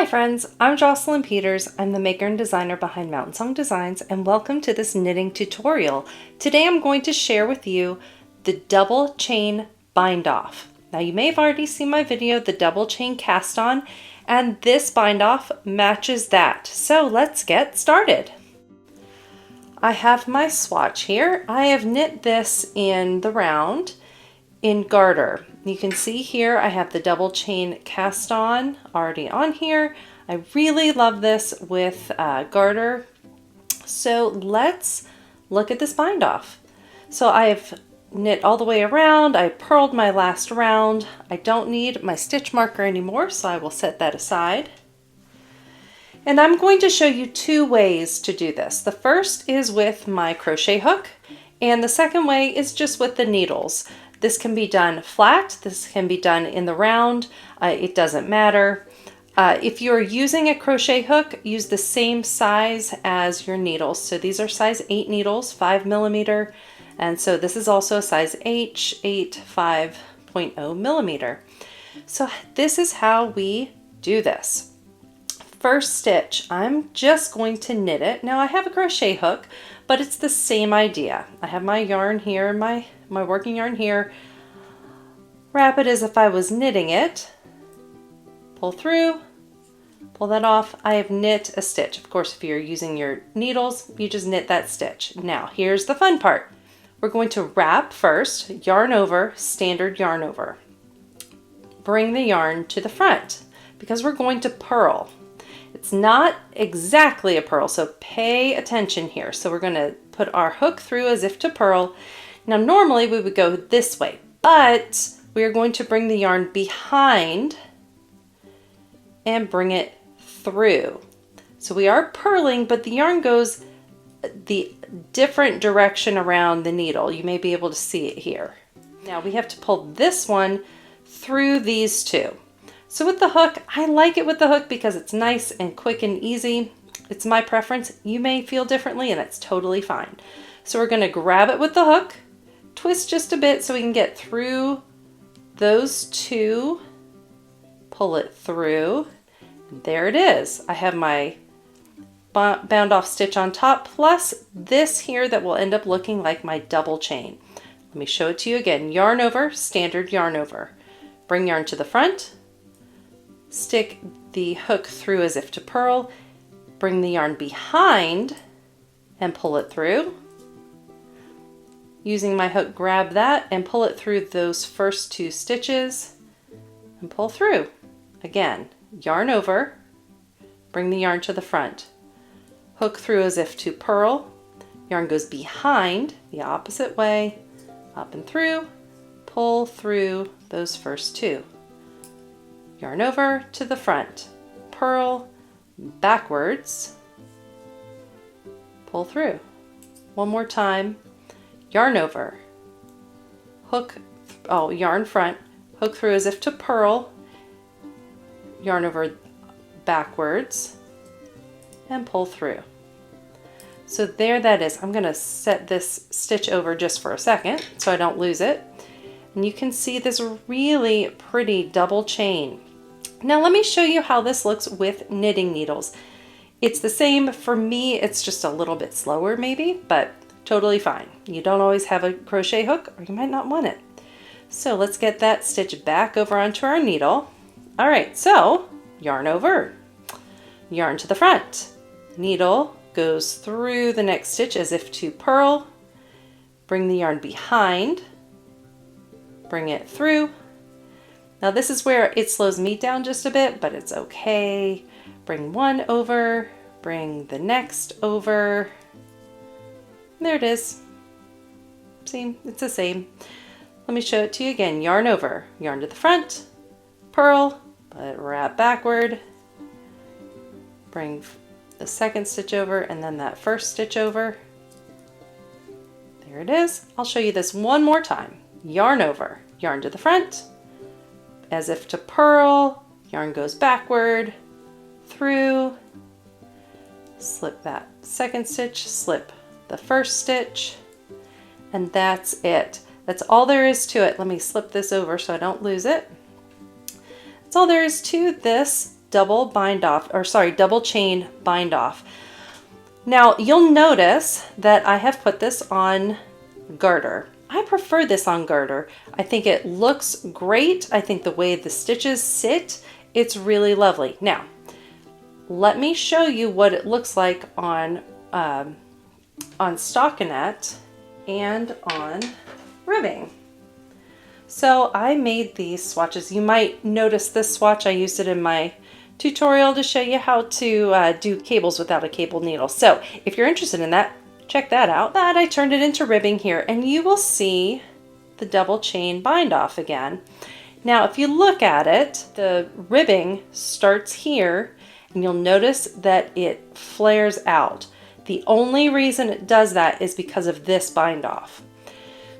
Hi friends, I'm Jocelyn Peters. I'm the maker and designer behind Mountain Song Designs, and welcome to this knitting tutorial. Today I'm going to share with you the double chain bind off. Now you may have already seen my video, the double chain cast on, and this bind off matches that. So let's get started. I have my swatch here. I have knit this in the round in garter. You can see here I have the double chain cast on already on here. I really love this with garter. So let's look at this bind off. So I've knit all the way around. I purled my last round. I don't need my stitch marker anymore, so I will set that aside. And I'm going to show you two ways to do this. The first is with my crochet hook, and the second way is just with the needles. This can be done flat, this can be done in the round, it doesn't matter. If you're using a crochet hook, use the same size as your needles. So these are size 8 needles, 5mm, and so this is also a size H, 5.0 millimeter. So this is how we do this. First stitch, I'm just going to knit it. Now I have a crochet hook, but it's the same idea. I have my yarn here, my working yarn here. Wrap it as if I was knitting it. Pull through, pull that off. I have knit a stitch. Of course, if you're using your needles, you just knit that stitch. Now, here's the fun part. We're going to wrap first, yarn over, standard yarn over. Bring the yarn to the front because we're going to purl. It's not exactly a purl, so pay attention here. So we're going to put our hook through as if to purl. Now normally we would go this way, but we are going to bring the yarn behind and bring it through. So we are purling, but the yarn goes the different direction around the needle. You may be able to see it here. Now we have to pull this one through these two. So with the hook, I like it with the hook because it's nice and quick and easy. It's my preference. You may feel differently and that's totally fine. So we're going to grab it with the hook, twist just a bit so we can get through those two, pull it through. There it is. I have my bound off stitch on top plus this here that will end up looking like my double chain. Let me show it to you again. Yarn over, standard yarn over. Bring yarn to the front. Stick the hook through as if to purl, bring the yarn behind and pull it through. Using my hook, grab that and pull it through those first two stitches and pull through. Again, yarn over, bring the yarn to the front, hook through as if to purl, yarn goes behind the opposite way, up and through, pull through those first two. Yarn over to the front, purl backwards, pull through. One more time, yarn over, hook, yarn front, hook through as if to purl, yarn over backwards, and pull through. So there that is. I'm going to set this stitch over just for a second so I don't lose it. And you can see this really pretty double chain. Now let me show you how this looks with knitting needles. It's the same for me, it's just a little bit slower maybe, but totally fine. You don't always have a crochet hook or you might not want it. So let's get that stitch back over onto our needle. All right, so yarn over, yarn to the front, needle goes through the next stitch as if to purl, bring the yarn behind, bring it through. Now this is where it slows me down just a bit, but it's okay. Bring one over, bring the next over. There it is. See, it's the same. Let me show it to you again. Yarn over, yarn to the front, purl, but wrap backward, bring the second stitch over and then that first stitch over. There it is. I'll show you this one more time. Yarn over, yarn to the front, as if to purl, yarn goes backward, through, slip that second stitch, slip the first stitch, and that's it. That's all there is to it. Let me slip this over so I don't lose it. That's all there is to this double chain bind off. Now you'll notice that I have put this on garter. I prefer this on garter. I think it looks great. I think the way the stitches sit, it's really lovely. Now, let me show you what it looks like on stockinette and on ribbing. So I made these swatches. You might notice this swatch. I used it in my tutorial to show you how to do cables without a cable needle. So if you're interested in that, check that out. But I turned it into ribbing here, and you will see the double chain bind off again. Now if you look at it, the ribbing starts here, and you'll notice that it flares out. The only reason it does that is because of this bind off.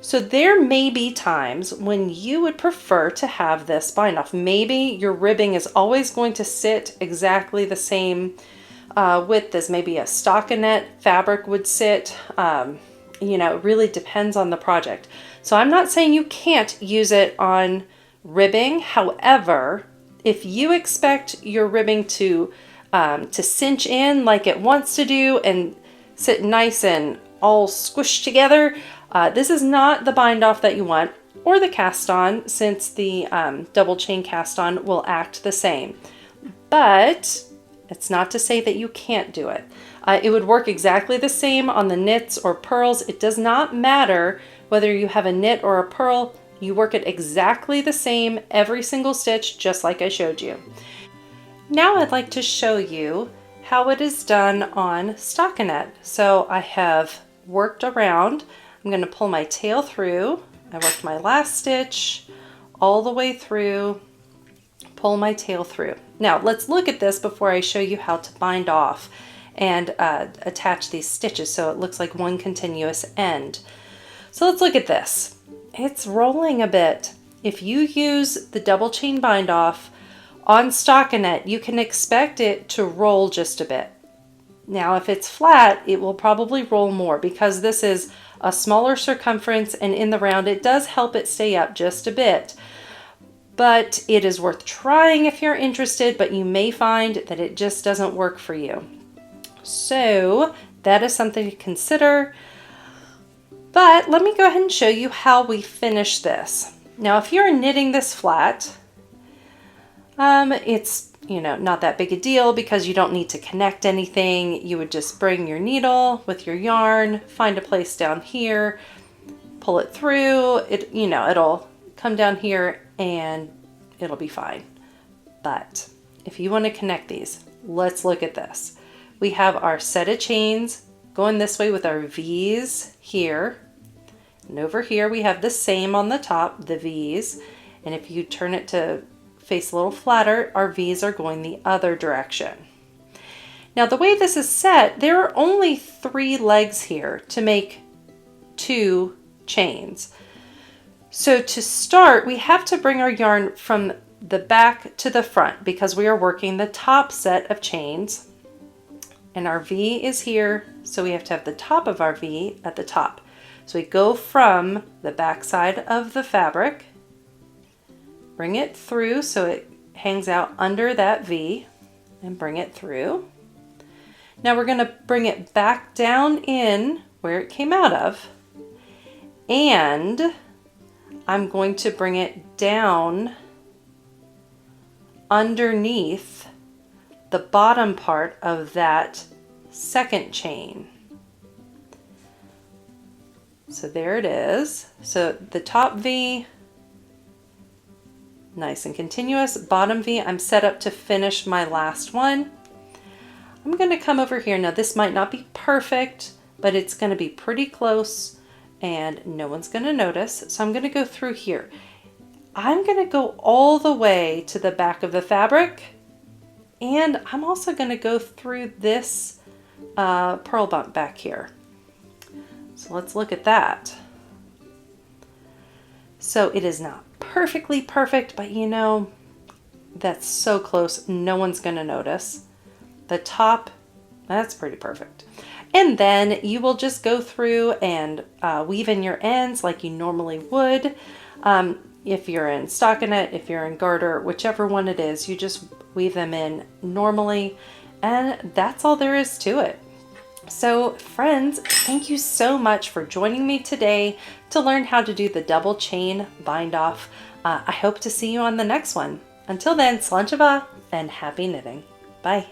So there may be times when you would prefer to have this bind off. Maybe your ribbing is always going to sit exactly the same width as maybe a stockinette fabric would sit. You know, it really depends on the project. So I'm not saying you can't use it on ribbing. However, if you expect your ribbing to cinch in like it wants to do and sit nice and all squished together, this is not the bind off that you want, or the cast on, since the double chain cast on will act the same. But it's not to say that you can't do it. It would work exactly the same on the knits or pearls. It does not matter whether you have a knit or a pearl. You work it exactly the same every single stitch, just like I showed you. Now I'd like to show you how it is done on stockinette. So I have worked around. I'm going to pull my tail through. I worked my last stitch all the way through, pull my tail through. Now let's look at this before I show you how to bind off and attach these stitches so it looks like one continuous end. So let's look at this. It's rolling a bit. If you use the double chain bind off on stockinette, you can expect it to roll just a bit. Now if it's flat, it will probably roll more because this is a smaller circumference, and in the round it does help it stay up just a bit. But it is worth trying if you're interested, but you may find that it just doesn't work for you. So that is something to consider. But let me go ahead and show you how we finish this. Now if you're knitting this flat, it's not that big a deal because you don't need to connect anything. You would just bring your needle with your yarn, find a place down here, pull it through. It'll come down here and it'll be fine. But if you want to connect these, let's look at this. We have our set of chains going this way with our V's here. And over here we have the same on the top, the V's. And if you turn it to face a little flatter, our V's are going the other direction. Now the way this is set, there are only 3 legs here to make 2 chains. So to start, we have to bring our yarn from the back to the front because we are working the top set of chains. And our V is here, so we have to have the top of our V at the top. So we go from the back side of the fabric, bring it through so it hangs out under that V, and bring it through. Now we're going to bring it back down in where it came out of, and I'm going to bring it down underneath the bottom part of that second chain. So there it is. So the top V, nice and continuous. Bottom V, I'm set up to finish my last one. I'm going to come over here. Now this might not be perfect, but it's going to be pretty close and no one's going to notice. So I'm going to go through here. I'm going to go all the way to the back of the fabric, and I'm also going to go through this purl bump back here. So let's look at that. So it is not perfectly perfect, but that's so close, no one's going to notice. The top, that's pretty perfect. And then you will just go through and weave in your ends like you normally would. if you're in stockinette, if you're in garter, whichever one it is, you just weave them in normally, and that's all there is to it. So friends, thank you so much for joining me today to learn how to do the double chain bind off. I hope to see you on the next one. Until then, Slanchava and happy knitting. Bye.